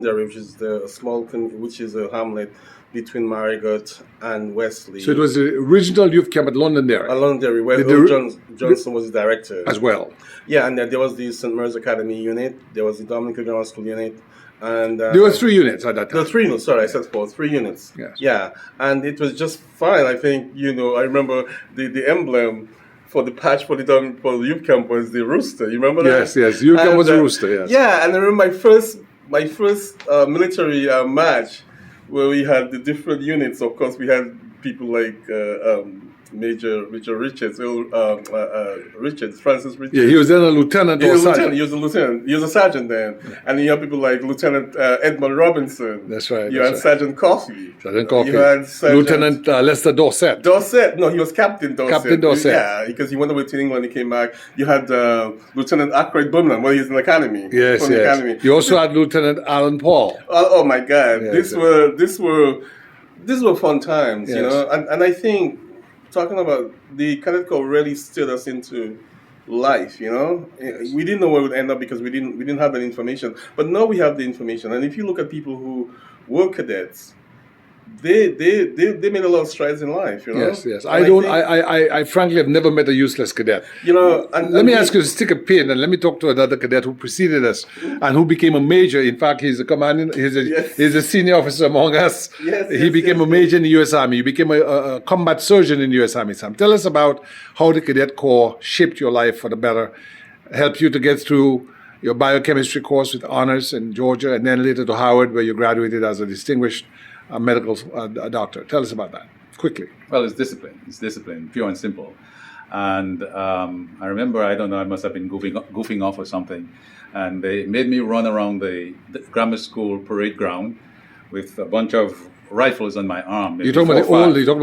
which is the small, which is a hamlet between Marigot and Wesley. So it was the original youth camp at Londonderry. Londonderry, where Johnson was the director. As well. Yeah, and then there was the St. Mary's Academy unit, there was the Dominican Grammar School unit, and... there were 3 units at that time. There were 3 units, sorry, I said 4, 3 units. Yes. Yeah, and it was just fine. I think, I remember the emblem for the patch for the youth camp was the rooster. You remember that? Yes. Youth camp was a rooster, yes. Yeah, and I remember my first military match where we had the different units. Of course, we had people like Major Richards, Francis Richards. Yeah, he was then a lieutenant or sergeant. He was a lieutenant. He was a sergeant then. Yeah. And you had people like Lieutenant Edmund Robinson. That's right. You had Sergeant Coffey. You had Lieutenant Lester Dorset. No, he was Captain Dorset. Captain Dorset. Yeah, because he went away to England. He came back. You had Lieutenant Ackroyd Bunman. Well, he was in the academy. Yes. Academy. You also had Lieutenant Alan Paul. Oh my God! Yes, these were fun times, and I think. Talking about the cadet corps really steered us into life, Yes. We didn't know where it would end up because we didn't have that information. But now we have the information. And if you look at people who were cadets, they made a lot of strides in life, Yes. I frankly have never met a useless cadet. Let me ask you to stick a pin and let me talk to another cadet who preceded us and who became a major. In fact, he's a senior officer among us. He became a major in the U.S. Army. He became a combat surgeon in the U.S. Army. Sam, tell us about how the cadet corps shaped your life for the better, helped you to get through your biochemistry course with honors in Georgia, and then later to Howard, where you graduated as a distinguished medical doctor. Tell us about that, quickly. Well, it's discipline. It's discipline, pure and simple. And I remember, I don't know, I must have been goofing off or something, and they made me run around the grammar school parade ground with a bunch of rifles on my arm. You're talking about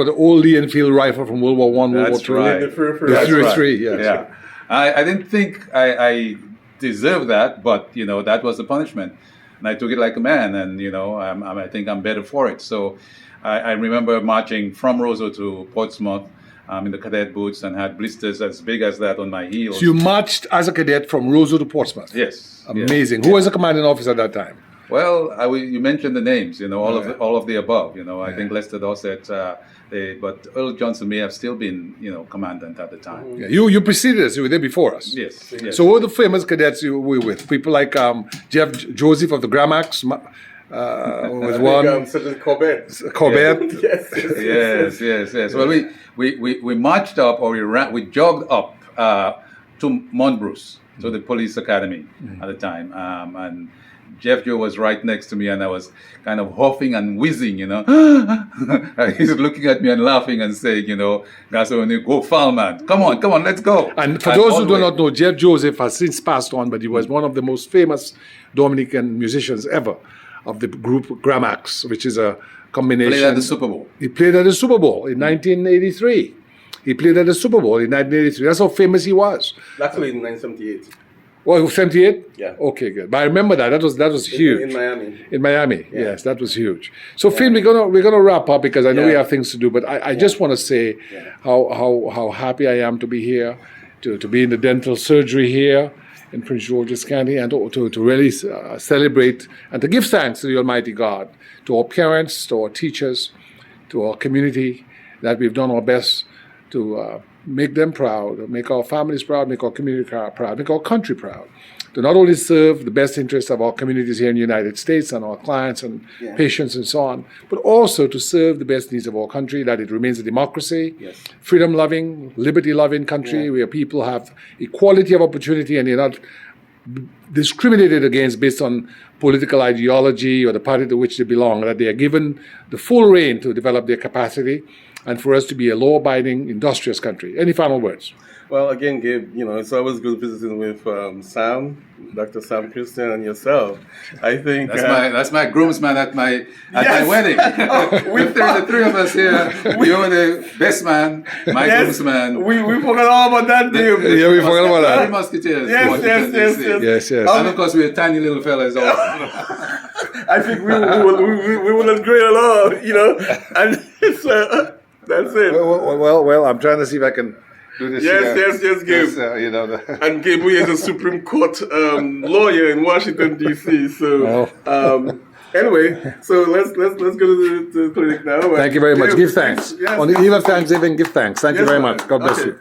the old Lee Enfield rifle from World War I, World War II? Right. The 303, yes. Yeah. I didn't think I deserved that, but, that was the punishment. And I took it like a man, and I think I'm better for it. So I remember marching from Roseau to Portsmouth in the cadet boots and had blisters as big as that on my heels. So you marched as a cadet from Roseau to Portsmouth? Yes. Amazing. Who was the commanding officer at that time? Well, you mentioned the names, all of the above. I think Lester Dorset, but Earl Johnson may have still been, commandant at the time. Yeah. You preceded us. You were there before us. Yes. So who were the famous cadets you were with? People like Jeff Joseph of the Gramax was one. Sergeant Corbett. Yes. Well, we marched up, or we jogged up to Montbruce, to the police academy at the time, and Jeff Joe was right next to me, and I was kind of huffing and whizzing, He's looking at me and laughing and saying, that's when you go foul, man. Come on, let's go. And for those who do not know, Jeff Joseph has since passed on, but he was one of the most famous Dominican musicians ever of the group Gramax, which is a combination. He played at the Super Bowl. He played at the Super Bowl in 1983. That's how famous he was. Actually, in 1978. Well, 78? Yeah. Okay, good. But I remember that. That was huge. In Miami. In Miami, yes, that was huge. So, Finn, we're gonna wrap up because I know we have things to do. But I just want to say how happy I am to be here, to be in the dental surgery here in Prince George's County, and to really celebrate and to give thanks to the Almighty God, to our parents, to our teachers, to our community, that we've done our best to make them proud, make our families proud, make our community proud, make our country proud, to not only serve the best interests of our communities here in the United States and our clients and patients and so on, but also to serve the best needs of our country, that it remains a democracy, freedom-loving, liberty-loving country where people have equality of opportunity and they're not discriminated against based on political ideology or the party to which they belong, that they are given the full reign to develop their capacity and for us to be a law-abiding, industrious country. Any final words? Well, again, Gabe, it's always good visiting with Sam, Dr. Sam Christian, and yourself. I think that's my groomsman at my wedding. If there's the 3 of us here, you're the best man, my groomsman. We forgot all about that, Gabe. Yeah, we forgot about that. 3 musketeers. Yes. And of course, we're tiny little fellas also. I think we will agree a lot, and it's, that's it. Well, I'm trying to see if I can do this. Yes, Gabe. And Gabe, we is a Supreme Court lawyer in Washington, D.C., so Anyway, so let's go to the clinic now. Thank you very much. Yeah, Give thanks. yes, On the eve of Thanksgiving, give thanks. Thank you Yes, very man. much. God bless Okay. you.